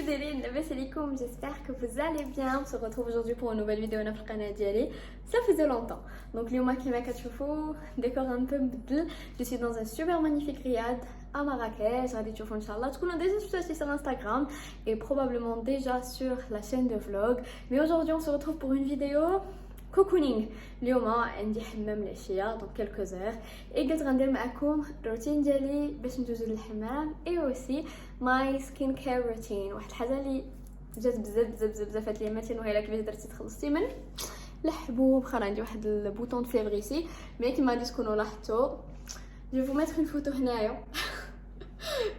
كيدايرين لاباس عليكم j'espère que vous allez bien. On se retrouve aujourd'hui pour une nouvelle vidéo هنا في القناه ديالي. Ça faisait longtemps. Donc اليوم كيما كتشوفوا décor un peu بدل. Je suis dans un super magnifique riad à Marrakech. غادي تشوفوا ان شاء الله تكونوا déjà sur Instagram et probablement déjà sur la chaîne de vlog. Mais aujourd'hui on se retrouve pour une vidéo cocooning. اليوم عندي حمام العشيه دونك quelques heures et قلت غندير معكم الروتين ديالي باش ندوزو للحمام et aussi my skin care routine. واحد الحاجه اللي جات بزاف هاد الايامات وهي كيفاش درتي تخلصتي من الحبوب. خا عندي واحد البوطون دو فيفر ici مي كيما غادي تكونوا لاحظتوا جو فو ميتر اون فوتو هنايا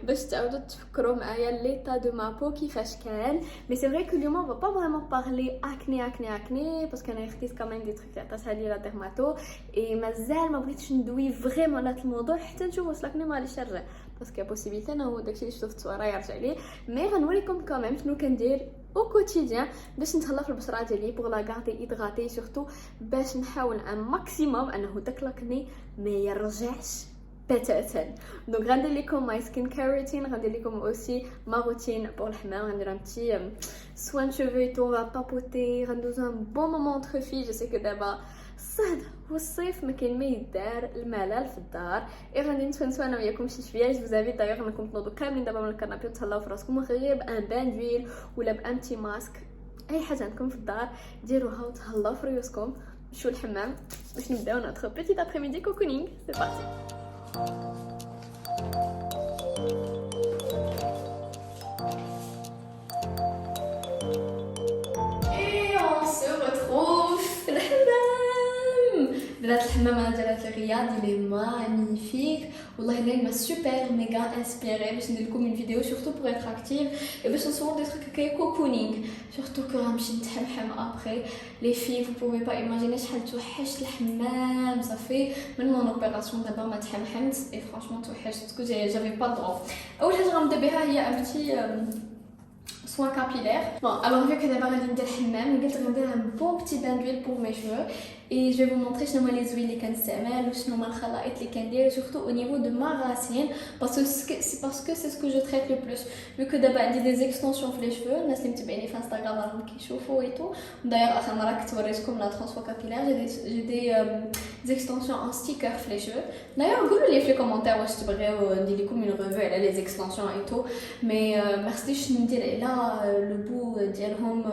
باش تعاودوا تفكروا معايا ليطا دو ما بو كيفاش كان. مي سي فري كو اليوم اون با فريمون بارلي اكني باسكو انا اختيت كمان دي تريك عطاتها لي لا ديرماتو اي مازال ما بغيتش ندوي فريمون على الموضوع حتى نشوف واش لاكني ماليش يرجع باسكو بوسيبيتي انا هو داكشي اللي شفتو في التصويره يرجع لي. مي غنوريكم كمان شنو كندير او كوتيديان باش نتهلا في البشره ديالي بوغ لا غاردي هيدراتي سورتو باش نحاول ان ماكسيموم انه داك لاكني ما يرجعش بتاتا. دونك غندير لكم ماي سكين كير روتين، غندير لكم اوسي ما روتين بور الحمام، غندير ان بتي سوان شوفو اي تو بابوتي، غندوزو ان بون مومون انتر في. جو سي كو دابا الصهد والصيف ما كاين ما يدار الملل في الدار اي غادي نتفنسوا انا وياكم شي شويه. جو فوزافي دايوغ انكم تنوضوا كاملين دابا من الكنابي وتهلاو في راسكم غير بان بان دويل ولا بانتي ماسك، اي حاجه عندكم في الدار ديروها وتهلاو في ريوسكم. نمشيو الحمام باش نبداو نوتر بيتيت ابريميدي كوكونينغ. سي بارتي. Et on se retrouve في الحمام. بنات الحمام انا جات الرياض اللي مانيفيك والله الليل ما سوبر ميغا انسبيري باش ندير لكم فيديو سورتو بور اتر اكتيف et باش نصور دي تروك هكايا كوكونينغ سورتو كو غنمشي نتحمحم ابري لي في. فو بوفي با ايماجيني شحال توحشت الحمام صافي من مون اوبيراسيون دابا ما تحمحمت اي فرانشمون توحشت باسكو جافي با درو. اول حاجه غنبدا بها هي ان بتي soin capillaire. Bon, alors vu que d'abord غادي ندير الحمام قلت غندير un bon petit bain d'huile pour mes cheveux et je vais vous montrer شنو هما les huiles اللي كنستعمل وشنو هما الخلائط اللي كندير surtout au niveau de ma racine parce que c'est ce que je traite le plus. vu que دابا عندي des extensions في les cheveux. الناس اللي متابعيني في انستغرام راهم كيشوفوا et tout. d'ailleurs اخر مره كنت وريتكم لا transfo capillaire j'ai des extensions en sticker في les cheveux. d'ailleurs قولوا لي في les commentaires واش تبغيو ندير لكم une revue على les extensions et tout mais ما خصنيش ندير على le bout ديالهم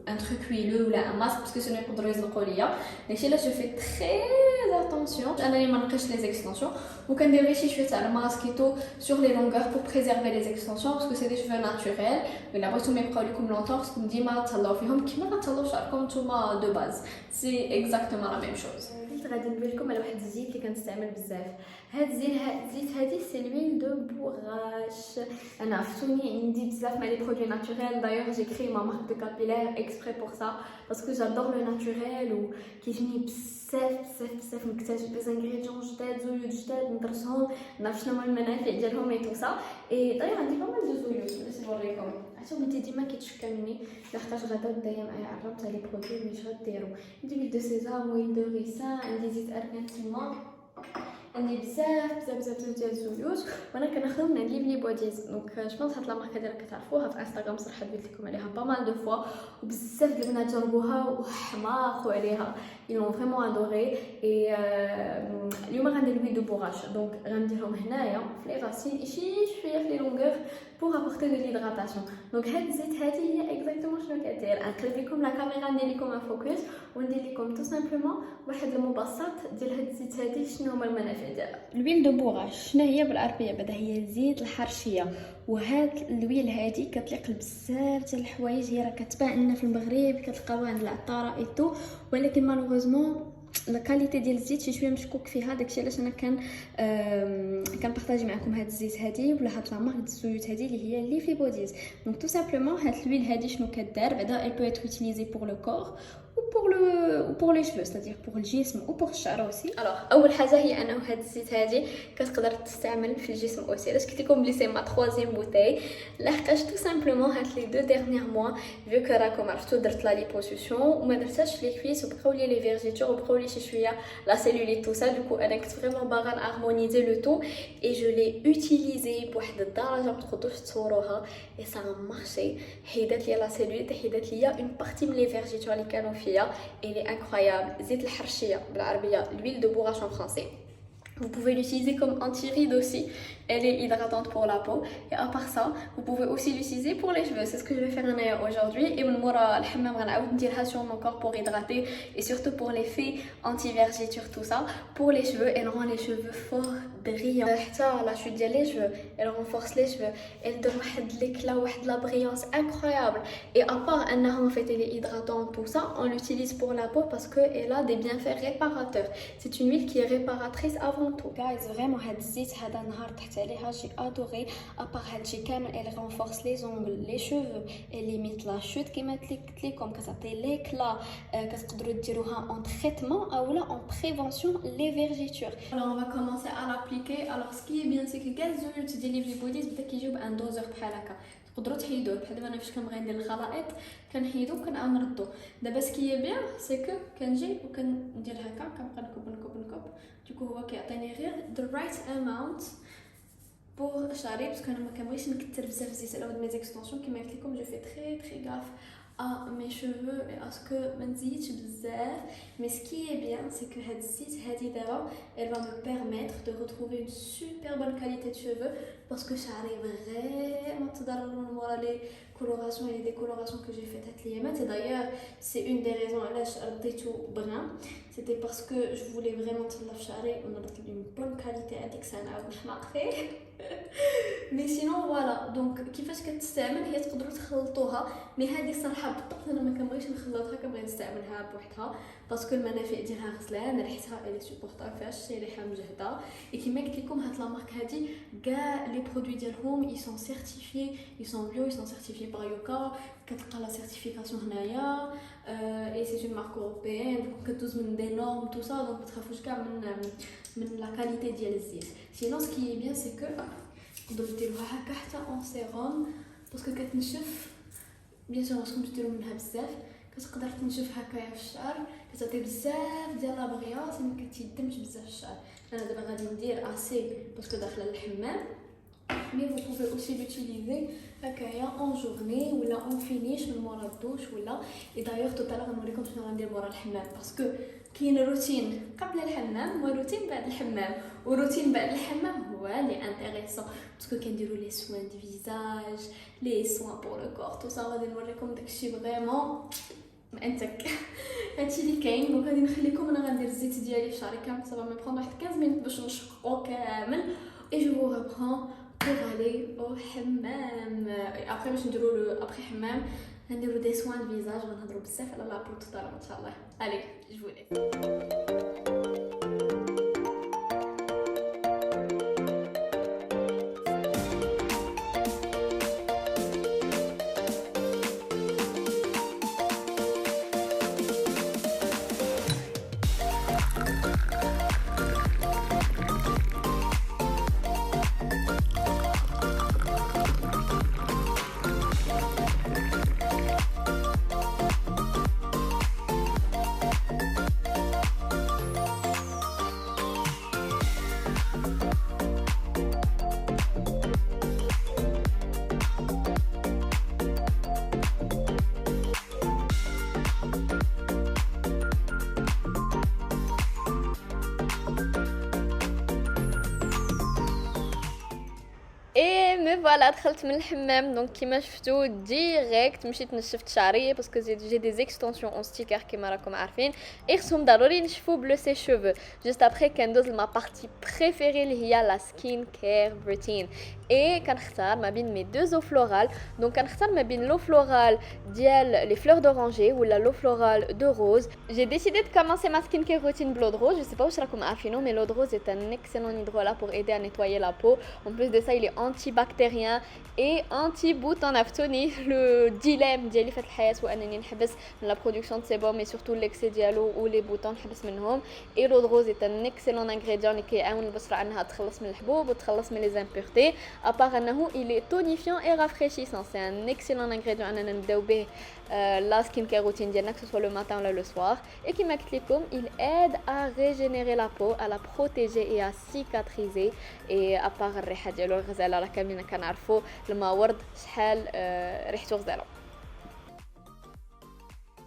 un truc huileux ولا un masque parce que sinon يقدروا يزلقوا ليا. داكشي علاش جو في très attention انني ما نقيش les extensions وكندير غير شي شويه تاع الماسك ايتو sur les longueurs pour préserver les extensions parce que c'est des cheveux naturels. ولا بغيتو ما يبقاو لكم longtemps خصكم ديما تهلاو فيهم كيما غتهلاو شعركم نتوما دو باز. سي اكزاكتومون لا ميم شوز. غادي ندوي لكم على واحد الزيت اللي كنستعمل بزاف. هاد الزيت هادي سي لويل دو بوغاش. انا عرفتوني عندي بزاف مع لي برودوي ناتوريل. دايوغ جي كري ما مارك دو كابيلير اكسبري بور سا باسكو جادور لو ناتوريل وكيجيني بزاف نكتشف دي انغريديون جداد زيوت جداد ندرسهم نعرف شنو هما المنافع ديالهم اي تو سا. اي دايوغ عندي بامال دو زيوت باش نوريكم. عرفتو بنتي ديما كيتشكى مني لحقاش غدا دايا معايا عرفت على لي برودوي واش غديروا. عندي ويل دو سيزام ويل دو ريسان عندي زيت ارغان تما عندي بزاف ديال الزيوت وانا كنخدم من عند لي بوديز. دونك جوبونس هاد لا ماركه ديالها كتعرفوها في انستغرام صراحه درت لكم عليها بامال دو فوا وبزاف د البنات جربوها وحماقوا عليها ils فريمون ادوري. اي اليوم غندير الويل دو بوغاش دونك غنديرهم هنايا في لي راسين شي شويه في لي لونغور pour apporter de l'hydratation. donc هاد الزيت هادي هي اكزاكتومون شنو كدير. نقلب لكم لا كاميرا ندير لكم ان فوكس وندير لكم تو سامبلومون واحد المبسط ديال هاد الزيت هادي شنو هما المنافع ديالها. الويل دو بوغاش شنو هي بالعربيه بعدا هي زيت الحرشيه. وهاد الويل هادي كتليق بزاف ديال الحوايج. هي راه كتباع لنا في المغرب كتلقاوها عند العطاره ايتو ولكن مالوغوزمون لا كاليتي ديال الزيت شي شويه مشكوك فيها. داكشي علاش انا كنبارطاجي معكم هاد الزيت هادي ولا هاد لا مارك د الزيوت هادي اللي هي لي في بوديز. دونك تو سامبلومون هاد الويل هادي شنو كدار بعدا elle peut être utilisée pour le corps ou pour les cheveux, c'est-à-dire pour le جسم ou pour الشعر aussi. Alors اول حاجه هي انه هاد الزيت هادي كتقدر تستعمل في الجسم اوسي. علاش قلت لكم بلي سي ما 3 بوتاي؟ لحقاش تو سامبلومون هاد لي 2 ديرنيير موا فيو كو راكم عرفتوا درت لا ليبوسيسيون وما درتهاش في لي كويس وبقاو لي فيرجيتور وبقاو لي شي شويه لا سيلوليت تو سا. دوكو انا كنت فريمون باغا نارمونيزي لو تو اي جو لي اوتيليزي بواحد الدرجه ما تقدروش تصوروها اي سا مارشي. حيدات لي لا سيلوليت حيدات لي اون بارتي من لي فيرجيتور اللي كانوا فيا اي لي انكرويابل. زيت الحرشيه بالعربيه l'huile de bourrache en français. Vous pouvez l'utiliser comme anti-rides aussi, elle est hydratante pour la peau. Et à part ça, vous pouvez aussi l'utiliser pour les cheveux. C'est ce que je vais faire aujourd'hui. Et من مورا الحمام غنعاود نديرها sur mon corps pour hydrater et surtout pour l'effet anti-vergeture tout ça. Pour les cheveux, elle rend les cheveux forts, brillants. حتى la chute ديال les cheveux, elle renforce les cheveux, elle donne واحد l'éclat, واحد la brillance incroyable. Et à part انها en fait elle est hydratante tout ça, on l'utilise pour la peau parce que elle a des bienfaits réparateurs. C'est une huile qui est réparatrice avant tout. Guys, vraiment هاد الزيت هذا نهار تحت عليها j'ai adoré. à part هادشي كامل elle renforce les ongles, les cheveux, elle limite la chute كما قلت لكم, كتعطي l'éclat. كتقدروا ديروها en traitement اولا en prévention les vergetures. Alors on va commencer à l'appliquer. Alors ce qui est bien c'est que كاع الزيوت ديال لي بوديز بدا كيجيو بان دوزور بحال هكا, تقدروا تحيدوه بحال دابا انا فاش كنبغي ندير الخلائط كنحيدو وكنعاود نردو. دابا سكي بيان سي كو كنجي وكندير هكا كنبقى نكب دوكو هو كيعطيني غير the right amount بور شعري باسكو انا ما كنبغيش نكثر بزاف الزيت على ود مي زيكستونسيون. كيما قلت لكم جو في تري غاف à mes cheveux et à ce que ما نزيدش بزاف. mais ce qui est bien c'est que هاد الزيت هادي دابا elle va me permettre de retrouver une super bonne qualité de cheveux parce que شعري vraiment تضرر من مورا لي colorations et les décolorations que j'ai faites هاد الايامات. et d'ailleurs c'est une des raisons علاش رديتو brun, c'était parce que je voulais vraiment تهلا في شعري ونرد une bonne qualité. هذيك السنه عاود نحماق فيه مي سينون فوالا. دونك كيفاش كتستعمل هي تقدروا تخلطوها, مي هذه الصراحه بالضبط انا ما كنبغيش نخلطها, كنبغي نستعملها بوحدها باسكو المنافع ديالها غزلان, ريحتها الي سوبورطابل فيهاش شي ريحه مجهده. اي كيما قلت لكم هاد لا مارك هادي كاع لي برودوي ديالهم اي سون سيرتيفيي, اي سون بيو, اي سون سيرتيفيي باغ يوكا, كتلقى لا سيرتيفيكاسيون هنايا. اي سي اون مارك اوروبيان دونك كدوز من دي نورم تو سا, دونك ما تخافوش كاع من لا كاليتي ديال الزيت. سينون سكي بيان سي كو تقدروا ديروها هكا حتى اون سيروم باسكو كتنشف. بيان سور خصكم ديروا منها بزاف, كتقدر تنشف هكايا في الشعر, كتعطي بزاف ديال لا برياس, ما كتيدمش بزاف الشعر. انا دابا غادي ندير اسي باسكو داخله الحمام. mais vous pouvez aussi l'utiliser هكايا en journée ولا en finish من مورا الدوش ولا. et d'ailleurs tout à l'heure غنوريكم شنو غندير مورا الحمام باسكو كاين روتين قبل الحمام وروتين بعد الحمام, وروتين بعد الحمام هو اللي انتريسون باسكو كنديروا لي سوين دو فيزاج, لي سوين بور لو كور تو سا. غادي نوريكم داكشي فريمون مانتك هادشي اللي كاين. دونك غادي نخليكم انا غندير الزيت ديالي في شعري كامل, صافا مي بروند واحد 15 مينوت باش نشقو كامل. et je vous reprends pour aller au hammam. Après باش نديرو لو ابري حمام نديرو دي سوان دو فيزاج, غنهضروا بزاف على لا بو طالع ان شاء الله. allez je vous laisse. اي مي فوالا دخلت من الحمام. دونك كيما شفتوا ديريكت مشيت نشفت شعري باسكو جي دي زيكستونسيون اون ستيكر كيما راكم عارفين, اي خصهم ضروري ينشفوا بلو سي شوفو. جوست ابري كندوز لما بارتي بريفيري اللي هي لا سكين كير روتين. اي كنختار ما بين مي دو زو فلورال. دونك كنختار ما بين لو فلورال ديال لي فلور دورانجي ولا لو فلورال دو روز. J'ai décidé de commencer ma skincare routine Blood Rose. Je sais pas où راكم عارفينو, mais l'eau de rose est un excellent hydrolat pour aider à nettoyer la peau. En plus de ça, il est antibactérien antibactérien et anti-bouton naftoni. Le dilemme ديالي في الحياة هو انني نحبس من la production de sébum et surtout l'excès ديالو و les boutons نحبس منهم. Et l'eau de rose est un excellent ingrédient اللي كيعاون البشرة انها تخلص من الحبوب وتخلص من les impuretés. À part انه il est tonifiant et rafraîchissant. C'est un excellent ingrédient اننا نبداو به la skincare routine ديالنا, que ce soit le matin ou le soir. Et كما قلت لكم il aide à régénérer la peau, à la protéger et à cicatriser. Et à part الريحة ديالو الغزالة راه كاملين كنعرفوا الماء ورد شحال ريحته غزالة.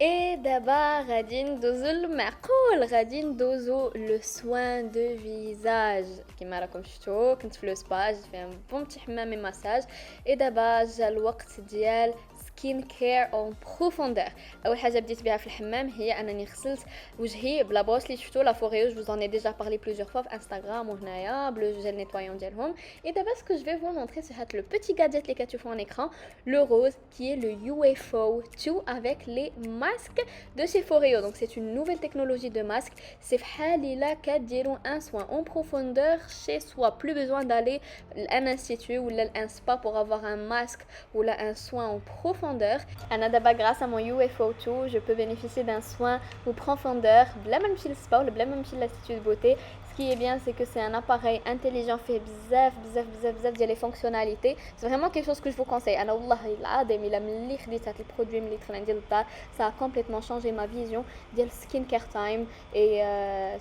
Et d'abord غادي ندوزو المعقول, غادي ندوزو لو سوان دو فيزاج. كما راكم شفتوا كنت في لو سبا جيت فيه بون بتي حمامي مساج. اي دابا جا الوقت ديال سكين كير اون بروفوندور. اول حاجه بديت بها في الحمام هي انني غسلت وجهي بلا بوش اللي شفتوا لا فوريو. جو vous en ai déjà parlé plusieurs fois في انستغرام وهنايا بلو جيل نيتوايون ديالهم. اي دابا سكو جو في vous montrer c'est هاد لو بيتي gadget اللي كتشوفوا en écran, le rose qui est le UFO 2 avec les masques de chez Foreo. Donc c'est une nouvelle technologie de masque. C'est بحال الا كديروا un soin en profondeur chez soi, plus besoin d'aller à un institut ou à un spa pour avoir un masque ou là un soin en profondeur. انا دابا grâce à mon UFO 2 je peux bénéficier d'un soin en profondeur بلا ما نمشي للسبا ولا بلا ما نمشي للانستيتو دو بوتي. Ce qui est bien, c'est que c'est un appareil intelligent fait bzaf ديال les fonctionnalités. C'est vraiment quelque chose que je vous conseille. انا والله العظيم الا ملي خديت هاد البرودوي ملي دخل عندي للدار, ça a complètement changé ma vision ديال skin care time et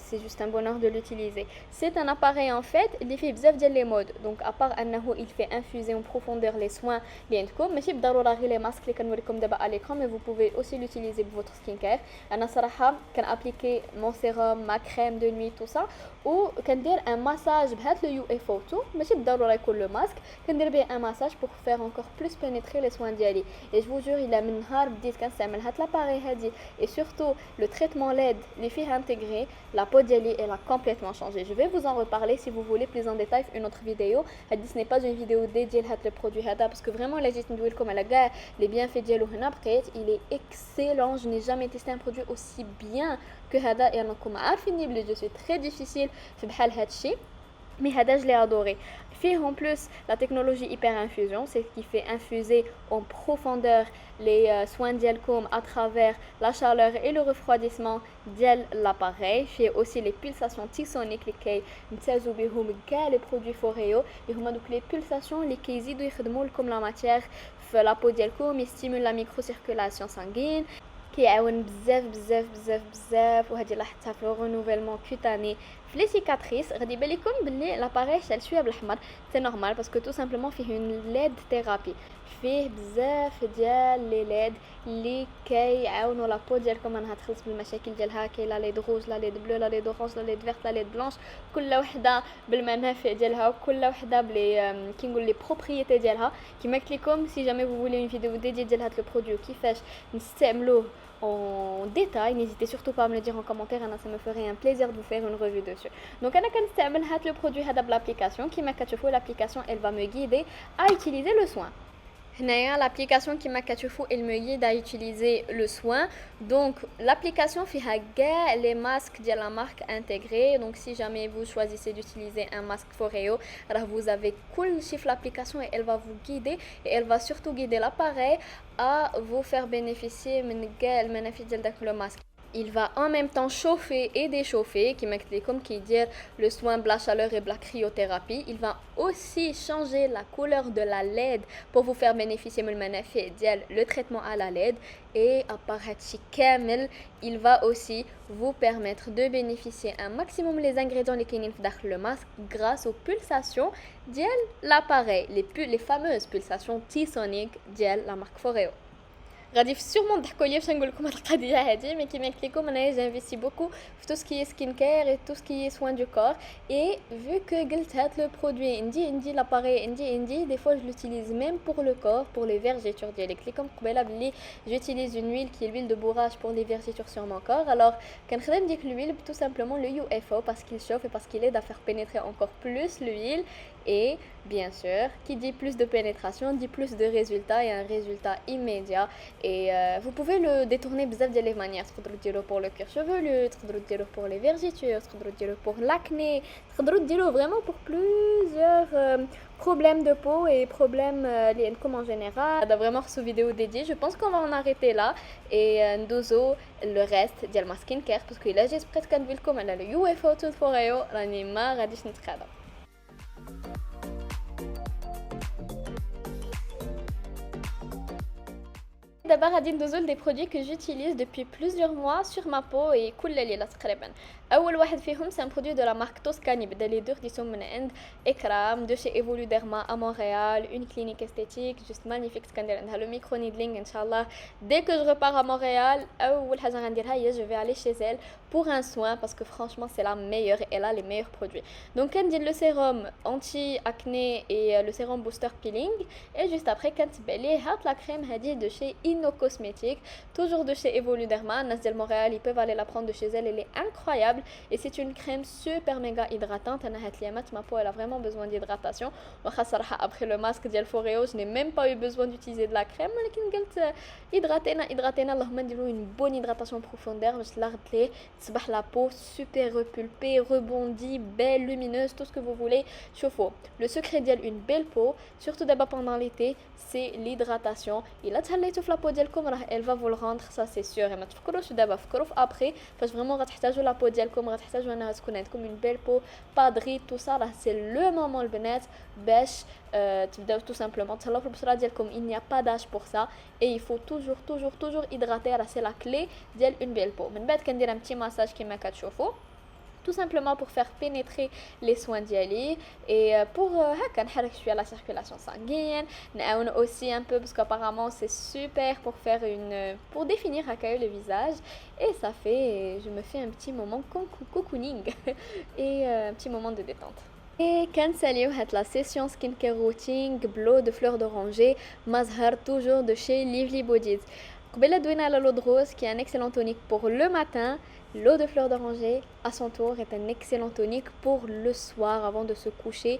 c'est juste un bonheur de l'utiliser. C'est un appareil en fait اللي فيه بزاف ديال les modes. Donc à part انه il fait infuser en profondeur les soins اللي عندكم, ماشي بالضروره غير les masques اللي كنوريكم دابا à l'écran, mais vous pouvez aussi l'utiliser pour votre skincare. انا صراحه كان appliquer mon sérum, ma crème de nuit, tout ça, وكندير ان مساج بهذا لو يو اف او 2. ماشي بالضروره يكون لو ماسك, كندير به ان مساج بور فير انكور بلوس بينيتري لي سوان ديالي. اي جو جور الا من نهار بديت كنستعمل هاد لاباري هادي اي سورتو لو تريتمون ليد اللي فيه انتغري, لا بو ديالي elle a complètement changé. Je vais vous en reparler si vous voulez plus en détail في une autre vidéo. هادي ce n'est pas une vidéo dédiée لهاد لو برودوي هذا parce que vraiment الا جيت ندوي لكم على كاع لي بيانفي ديالو هنا بقيت il est excellent. Je n'ai jamais testé un produit aussi bien que هذا. et انكم عارفيني بلي جو سوي تري ديفيسيل في بحال هادشي, mais هذا je l'ai adoré. Fait en plus la technologie hyper infusion, c'est ce qui fait infuser en profondeur les soins d'Yalcom à travers la chaleur et le refroidissement de l'appareil. Fait aussi les pulsations tisoniques les les produits Foreo. Et donc les pulsations les qui comme la matière la peau d'Yalcom, ils stimulent la microcirculation sanguine, كيعاون بزاف وهذه لاحظتها في الرونوفيلمون كوتاني في لي سيكاتريس. غادي يبان لكم بلي لاباري شال شويه بالاحمر, سي نورمال باسكو تو سامبلومون فيه اون ليد ثيرابي, فيه بزاف ديال لي ليد اللي كيعاونوا لابو ديالكم انها تخلص بالمشاكل ديالها. كاين لا ليد روج, لا ليد بلو, لا ليد اورانج, لا ليد فيرت, لا ليد بلانش, كل وحده بالمنافع ديالها وكل وحده بلي كنقول لي بروبريتي ديالها. كما قلت لكم سي جامي vous voulez une vidéo dédiée ديال هذا البرودوي كيفاش نستعملوه en détail, n'hésitez surtout pas à me le dire en commentaire, ça me ferait un plaisir de vous faire une revue dessus. Donc انا كنستعمل هذا le produit هذا بالapplication. كما كتشوفوا l'application elle va me guider à utiliser le soin. هنايا l'application كما كتشوفوا elle me guide à utiliser le soin. Donc l'application فيها كاع les masques ديال la marque intégrée. Donc si jamais vous choisissez d'utiliser un masque Foreo, alors vous avez كلشي في l'application et elle va vous guider et elle va surtout guider l'appareil à vous faire bénéficier من كاع المنافع ديال داك le masque. Il va en même temps chauffer et déchauffer, qui dit le soin de la chaleur et de la cryothérapie. Il va aussi changer la couleur de la LED pour vous faire bénéficier de le traitement à la LED. Et à part Kamel, il va aussi vous permettre de bénéficier un maximum les ingrédients les dans le masque grâce aux pulsations de l'appareil, les fameuses pulsations T-Sonic de la marque Foreo. غادي sûrement تضحكوا ليا باش نقول لكم هاد القضيه هادي, مي كيما قلت لكم انا جانفيستي بوكو في tout ce qui est skincare et tout ce qui est soin du corps. Et vu que قلت هاد le produit عندي l'appareil عندي des fois je l'utilise même pour le corps, pour les vergetures ديالي. قلت لكم قبيله بلي j'utilise une huile qui est l'huile de bourrage pour les vergetures sur mon corps. Alors كنخدم ديك l'huile tout simplement le UFO parce qu'il chauffe et parce qu'il aide à faire pénétrer encore plus l'huile. Et bien sûr, qui dit plus de pénétration dit plus de résultats et un résultat immédiat. et vous pouvez le détourner بزاف ديال les manières. تقدروا ديروه pour le cuir chevelu, تقدروا ديروه pour les vergetures, تقدروا ديروه pour l'acné, تقدروا ديروه vraiment pour plusieurs problèmes de peau et problèmes comme en général. On a vraiment reçu vidéo dédiée. Je pense qu'on va en arrêter là et ndozo le reste ديال ma skincare parce que là j'ai presque كنقولكم على le UFO Tooth Foreo راني ما غاديش نتقادى. D'abord, غادي ندوزو des produits que j'utilise depuis plusieurs mois sur ma peau et كل ليلة تقريبا. أول واحد فيهم c'est un produit de la marque Toscani بدا لي دور ديسهم من عند إكرام de chez Evoluderma à Montréal, une clinique esthétique juste magnifique كندير عندها le micro needling إن شاء الله. Dès que je repars à Montréal أول حاجة غنديرها هي je vais aller chez elle pour un soin parce que franchement c'est la meilleure et elle a les meilleurs produits. Donc كندير le sérum anti-acné et le sérum booster peeling et juste après كنتبع ليه هاد la crème هادي de chez Inno Cosmétiques, toujours de chez Evoluderma. Nas del Montréal, ils peuvent aller la prendre de chez elle est incroyable et c'est une crème super méga hydratante. Ma peau elle a vraiment besoin d'hydratation. Après le masque d'El Foreo, je n'ai même pas eu besoin d'utiliser de la crème, mais hydratena une bonne hydratation profondeur, la peau super repulpée, rebondie, belle, lumineuse, tout ce que vous voulez. Chauffe. Le secret d'elle une belle peau, surtout d'abord pendant l'été, c'est l'hydratation. Il a la peau ديالكم elle va vous le rendre, ça c'est sûr. Et ما تفكروش دابا فكروا في après فاش vraiment غتحتاجوا la peau ديالكم غتحتاجوا انها تكون عندكم une belle peau pas de rides tout ça là c'est le moment البنات باش تبداو tout simplement تهلاو في البشره ديالكم. Il n'y a pas d'âge pour ça et il faut toujours hydrater, c'est la clé ديال une belle peau. من بعد كندير un petit massage كما كتشوفوا tout simplement pour faire pénétrer les soins d'Yali et pour نحرك la circulation sanguine, aussi un peu parce qu'apparemment c'est super pour définir le visage et ça fait je me fais un petit moment cocooning et un petit moment de détente. Et كنساليو هاد la session skincare routine bleu de fleurs d'oranger mazhar toujours de chez Lively Bodies. قبيله دوينا على l'eau de rose qui est un excellent tonique pour le matin. L'eau de fleur d'oranger, à son tour, est un excellent tonique pour le soir avant de se coucher.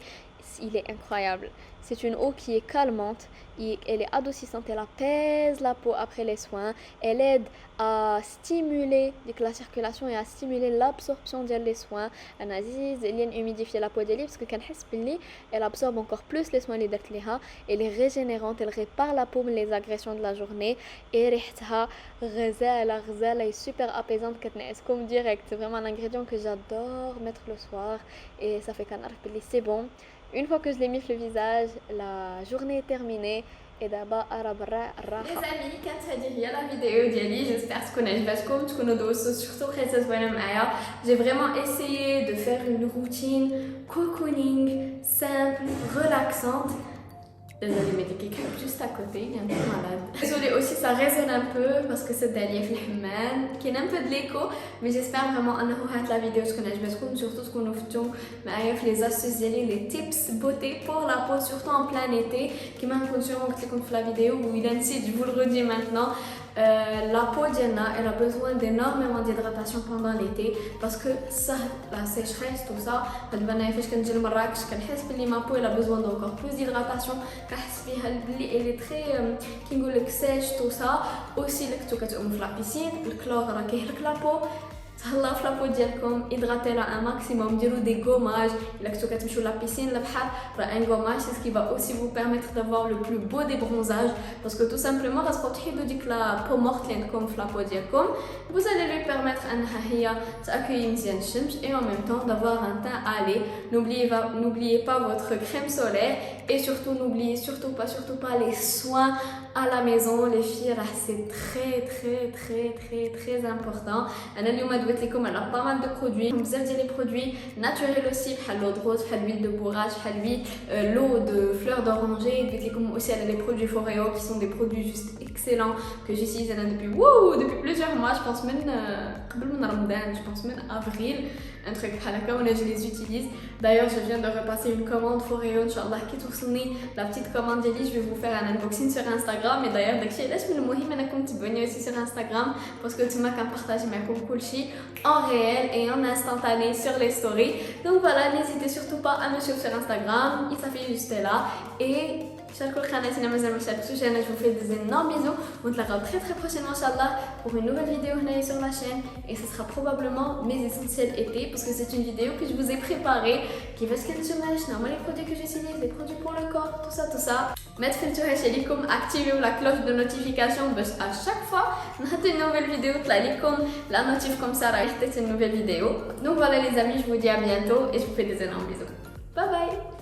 Il est incroyable. C'est une eau qui est calmante, elle est adoucissante, elle apaise la peau après les soins, elle aide à stimuler la circulation et à stimuler l'absorption des soins. Elle humidifie la peau parce que elle absorbe encore plus les soins, elle est régénérante, elle répare la peau les agressions de la journée et elle est super apaisante comme direct. C'est vraiment un ingrédient que j'adore mettre le soir et ça fait que c'est bon. Une fois que je l'ai mis sur le visage, la journée est terminée et d'abord Les amis, كانت هذه هي la vidéo ديالي. J'espère تكون عجبتكم تكونوا دوزتوا surtout حيت زوينه معايا. J'ai vraiment essayé de faire une routine cocooning simple, relaxante. Désolée, mais quelqu'un juste à côté, il est un peu malade. Désolée aussi, ça résonne un peu parce que c'est d'aller في الحمام. Il y a un peu de l'écho, mais j'espère vraiment أنه هاد la vidéo تكون عجبتكم surtout تكونوا فتوا معايا في les astuces ديالي les tips beauté pour la peau surtout en plein été كما نكون sûrement قلت لكم في la vidéo où il insiste, je vous le redis maintenant. La peau d'Yana, elle a besoin d'énormément d'hydratation pendant l'été parce que ça, la sécheresse, tout ça, ma peau elle a besoin d'encore plus d'hydratation. Elle est très sèche, tout ça. Aussi, la piscine, le chlore la peau. تهلاو في لابو ديالكم hydratez-la un maximum, ديروا des gommages. الا كنتو كتمشيو لا بيسين البحر راه un gommage c'est ce qui va aussi vous permettre d'avoir le plus beau des bronzages parce que tout simplement غتبقاو تحيدوا ديك لا peau morte اللي عندكم في لابو ديالكم. Vous allez lui permettre انها هي تاكيي مزيان الشمس et en même temps d'avoir un teint hâlé. N'oubliez pas votre crème solaire et surtout n'oubliez surtout pas les soins à la maison les filles. C'est très important. انا اليوم دويت لكم على pas mal de produits, بزاف ديال les produits naturels aussi بحال l'eau de rose, بحال l'huile de bourrage, بحال l'eau de fleur d'oranger. دويت لكم aussi على les produits Foreo qui sont des produits juste excellents que j'utilise depuis plusieurs mois. Je pense même قبل من رمضان, je pense même avril, un truc بحال هكا وانا je les utilise. D'ailleurs je viens de repasser une commande Foreo inchallah كي توصلني la petite commande ديالي. Je vais vous faire un unboxing sur Instagram et d'ailleurs داكشي علاش من المهم انكم تبعوني aussi sur Instagram parce que تما كنبارطاجي معكم كلشي en réel et en instantané sur les stories. Donc voilà, n'hésitez surtout pas à me suivre sur Instagram, il s'affiche juste là et شاركوا القناة إذا مازال ما شاركتوش. أنا جو فيه des énormes bisous ونتلاقاو très très prochainement Inch'Allah pour une nouvelle vidéo هنايا sur ma chaîne et ce sera probablement mes essentiels été parce que c'est une vidéo que je vous ai préparée كيفاش كنتجمع شنو les produits que j'utilise, les produits pour le corps, tout ça. ما تفلتوهاش عليكم activez la cloche de notification باش à chaque fois نحط une nouvelle vidéo تطلع لكم la notif comme ça راهي حطيت une nouvelle vidéo. Donc voilà les amis, je vous dis à bientôt et je vous fais des énormes bisous. Bye bye.